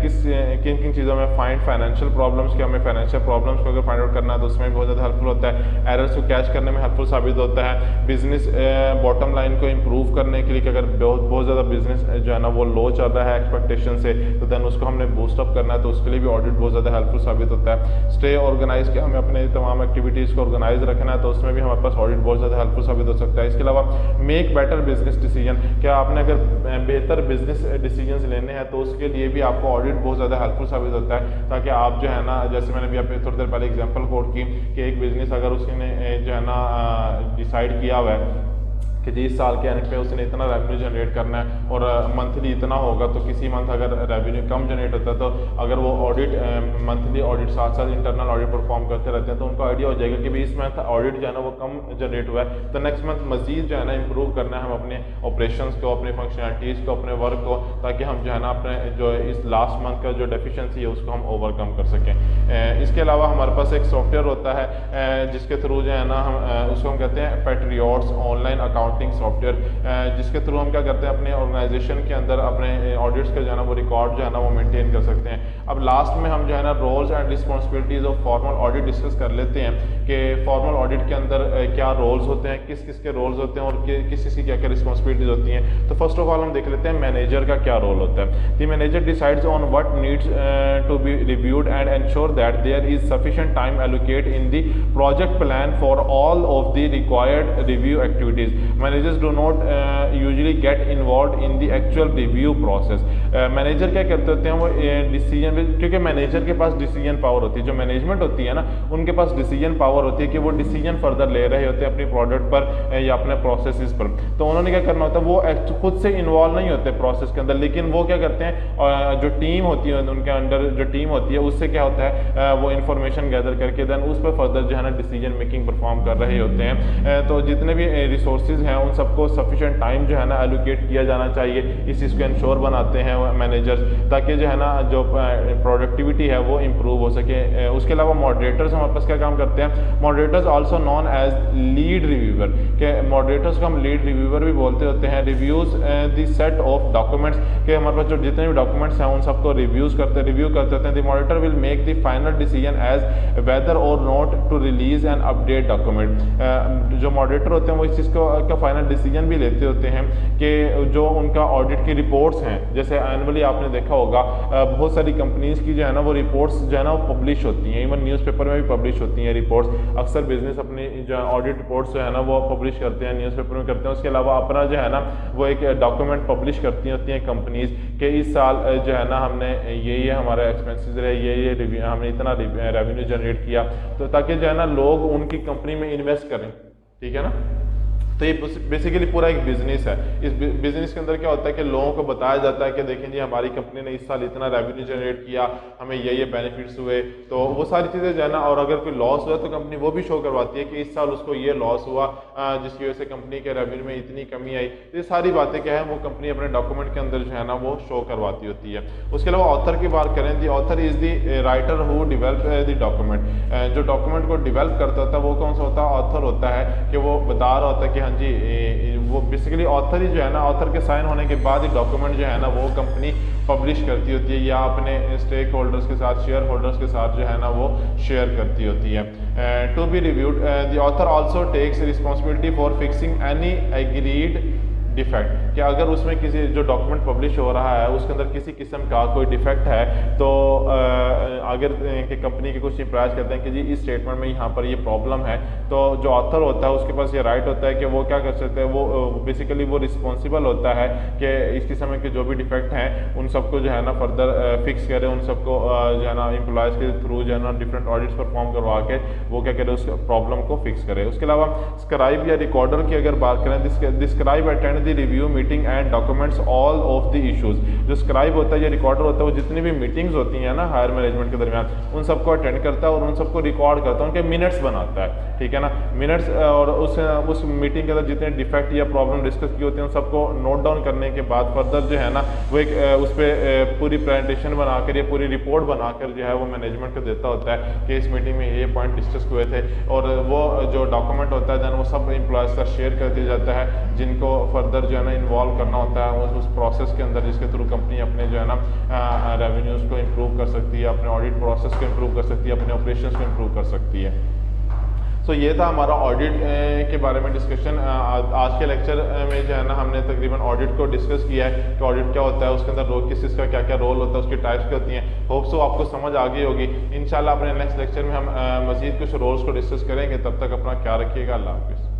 किन किन चीज़ों में फाइंड फाइनेंशियल प्रॉब्लम्स के, हमें फाइनेंशियल प्रॉब्लम्स को अगर फाइंड आउट करना है तो उसमें भी बहुत ज़्यादा हेल्पफुल होता है। एरर्स को कैच करने में हेल्पफुल साबित होता है। बिजनेस बॉटम लाइन को इम्प्रूव करने के लिए कि अगर बहुत ज़्यादा बिजनेस जो है ना वो लो चल रहा है, एक्सपेक्टेड फ्रेगमेंटेशन से, तो देन उसको हमने बूस्टअप करना है, तो उसके लिए भी ऑडिट बहुत ज़्यादा हेल्पफुल साबित होता है। स्टे ऑर्गेनाइज के हमें अपने तमाम एक्टिविटीज़ को ऑर्गेनाइज रखना है, तो उसमें भी हमारे पास ऑडिट बहुत ज़्यादा हेल्पफुल साबित हो सकता है। इसके अलावा मेक बेटर बिजनेस डिसीजन, क्या आपने अगर बेहतर बिजनेस डिसीजंस लेने हैं तो उसके लिए भी आपको ऑडिट बहुत ज़्यादा हेल्पफुल साबित होता है, ताकि आप जो है ना, जैसे मैंने भी आप थोड़ी देर पहले एग्जांपल कोट की कि एक बिजनेस अगर उसने जो है ना डिसाइड किया हुआ है कि जी इस साल के एंड पे उसने इतना रेवेन्यू जनरेट करना है और मंथली इतना होगा, तो किसी मंथ अगर रेवेन्यू कम जनरेट होता है तो अगर वो ऑडिट मंथली ऑडिट साथ साथ इंटरनल ऑडिट परफॉर्म करते रहते हैं, तो उनको आइडिया हो जाएगा कि भाई इस मंथ ऑडिट जो है ना वो कम जनरेट हुआ है, तो नेक्स्ट मंथ मजीद जो है ना इंप्रूव करना है हम अपने ऑपरेशंस को, अपने फंक्शनलिटीज़ को, अपने वर्क को, ताकि हम जो है ना अपने जो इस लास्ट मंथ का जो डेफिशिएंसी है उसको हम ओवरकम कर सकें। इसके अलावा हमारे पास एक सॉफ्टवेयर होता है जिसके थ्रू जो है ना हम उसको हम कहते हैं पेट्रियट्स ऑनलाइन अकाउंटिंग सॉफ्टवेयर, जिसके थ्रू हम क्या करते हैं अपने ऑर्गेनाइजेशन के अंदर अपने ऑडिट्स का जो है ना वो रिकॉर्ड जो है ना वो मेंटेन कर सकते हैं। अब लास्ट में हम जो है ना roles and responsibilities of formal audit discuss कर लेते हैं कि फॉर्मल ऑडिट के अंदर क्या रोल्स होते हैं, किस किस के रोल्स होते हैं और किस किस की क्या क्या रिस्पॉन्सिबिलिटीज होती हैं। तो फर्स्ट ऑफ ऑल हम देख लेते हैं मैनेजर का क्या रोल होता है। The manager decides on what needs to be reviewed and ensure that there is sufficient time allocate in the project plan for all of the required review activities. Managers do not usually get involve in the actual review process. Manager क्या करते होते हैं वो डिसीजन, क्योंकि मैनेजर के पास डिसीजन पावर होती है, जो मैनेजमेंट होती है ना उनके पास डिसीजन पावर होती है कि वो डिसीजन फर्दर ले रहे होते हैं अपनी प्रोडक्ट पर या अपने प्रोसेसेस पर। तो उन्होंने क्या करना होता है, वो खुद से इन्वॉल्व नहीं होते प्रोसेस के अंदर, लेकिन वो क्या करते हैं जो टीम होती है उनके अंडर जो टीम होती है उससे क्या होता है वो इन्फॉर्मेशन गैदर करके देन उस पर फर्दर जो है ना डिसीजन मेकिंग परफॉर्म कर रहे होते हैं। तो जितने भी रिसोर्सेज हैं उन सबको सफिशिएंट टाइम जो है ना एलोकेट किया जाना चाहिए, इस चीज़ को इंश्योर बनाते हैं मैनेजर्स, ताकि जो है ना जो प्रोडक्टिविटी है वो इम्प्रूव हो सके। उसके अलावा मॉडरेटर्स हमारे पास क्या काम करते हैं, moderators also known as lead reviewer, के मॉडरेटर्स को हम लीड रिव्यूअर भी बोलते होते हैं। Reviews the set of documents, के हमारे पास जो जितने भी डॉक्यूमेंट्स हैं उन सबको रिव्यू करते होते हैं। The moderator will make the final decision as whether or not to release and update document. जो मॉडरेटर होते हैं वो इस चीज़ का फाइनल डिसीजन भी लेते होते हैं कि जो उनका ऑडिट की रिपोर्ट्स हैं, जैसे एनुअली आपने देखा होगा बहुत सारी कंपनीज की जो है ना वो रिपोर्ट्स जो है ना वो पब्लिश होती हैं, इवन न्यूज़पेपर में भी पब्लिश होती हैं रिपोर्ट्स। अक्सर बिजनेस अपनी जो ऑडिट रिपोर्ट्स जो है ना वो पब्लिश करते हैं, न्यूज़पेपर में करते हैं। उसके अलावा अपना जो है ना वो एक डॉक्यूमेंट पब्लिश करती होती हैं कंपनीज के इस साल जो है ना हमने ये हमारा एक्सपेंसेस रहे, ये हमने इतना रेवेन्यू जनरेट किया, तो ताकि जो है ना लोग उनकी कंपनी में इन्वेस्ट करें, ठीक है ना। तो ये बेसिकली पूरा एक बिजनेस है। इस बिजनेस के अंदर क्या होता है कि लोगों को बताया जाता है कि देखें जी हमारी कंपनी ने इस साल इतना रेवेन्यू जनरेट किया, हमें ये बेनिफिट्स हुए, तो वो सारी चीज़ें जो है ना, और अगर कोई लॉस हुआ तो कंपनी वो भी शो करवाती है कि इस साल उसको ये लॉस हुआ जिसकी वजह से कंपनी के रेवेन्यू में इतनी कमी आई। ये सारी बातें क्या है वो कंपनी अपने डॉक्यूमेंट के अंदर जो है ना वो शो करवाती होती है। उसके अलावा ऑथर की बात करें, the author is the writer who develop the document. जो डॉक्यूमेंट को डिवेल्प करता होता है वो कौन सा होता है, ऑथर होता है, कि वो बता रहा होता है कि जी वो बेसिकली ऑथर ही जो है ना, ऑथर के साइन होने के बाद ही डॉक्यूमेंट जो है ना वो कंपनी पब्लिश करती होती है या अपने स्टेक होल्डर्स के साथ, शेयर होल्डर्स के साथ जो है ना वो शेयर करती होती है। To be reviewed, the author also takes responsibility for fixing any agreed defect, कि अगर उसमें किसी जो डॉक्यूमेंट पब्लिश हो रहा है उसके अंदर किसी किस्म का कोई डिफेक्ट है, तो अगर कि कंपनी के कुछ एम्प्लॉयज कहते हैं कि जी इस स्टेटमेंट में यहाँ पर ये प्रॉब्लम है, तो जो ऑथर होता है उसके पास ये राइट होता है कि वो क्या कर सकते हैं, वो बेसिकली वो रिस्पॉन्सिबल होता है कि इस किस्म के जो भी डिफेक्ट हैं उन सबको जो है ना फर्दर फिक्स करे, उन सबको जो है ना एम्प्लॉयज़ के थ्रू जो है ना डिफरेंट ऑडिट्स परफॉर्म करवा के वो क्या करे, उस प्रॉब्लम को फिक्स करे। उसके अलावा स्क्राइब या रिकॉर्डर की अगर बात करें, scribe attend the review meeting and documents all of the issues. जो स्क्राइब होता है या रिकॉर्डर होता है वो जितनी भी मीटिंग्स होती हैं ना हायर मैनेजमेंट के दरमियान उन सबको अटेंड करता है और उन सबको रिकॉर्ड करता है, उनके मिनट्स बनाता है, ठीक है ना, मिनट्स, और उस मीटिंग के अंदर जितने डिफेक्ट या प्रॉब्लम डिस्कस की होती हैं उन सबको नोट डाउन करने के बाद फर्दर जो है ना वो एक उस पर पूरी प्रेजेंटेशन बनाकर या पूरी रिपोर्ट बनाकर जो है वो मैनेजमेंट को देता होता है कि इस मीटिंग में ये पॉइंट डिस्कस हुए थे, और वो जो डॉक्यूमेंट होता है दैन वो सब एम्प्लॉयज़ का शेयर कर दिया जाता है जिनको फर्दर जो है ना इन्वॉल्व करना होता है उस प्रोसेस के अंदर, जिसके थ्रू कंपनी अपने जो है ना रेवेन्यूज़ को इम्प्रूव कर सकती है, अपने ऑडिट प्रोसेस को इम्प्रूव कर सकती है, अपने ऑपरेशंस को इम्प्रूव कर सकती है। तो ये था हमारा ऑडिट के बारे में डिस्कशन। आज के लेक्चर में जो है ना हमने तकरीबन ऑडिट को डिस्कस किया है कि ऑडिट क्या होता है, उसके अंदर रोल किस चीज़ का क्या क्या रोल होता है, उसकी टाइप्स क्या होती हैं। होप सो आपको समझ आ गई होगी। इंशाल्लाह अपने नेक्स्ट लेक्चर में हम मज़ीद कुछ रोल्स को डिस्कस करेंगे। तब तक अपना ख्याल रखिएगा। अल्लाह हाफिज़।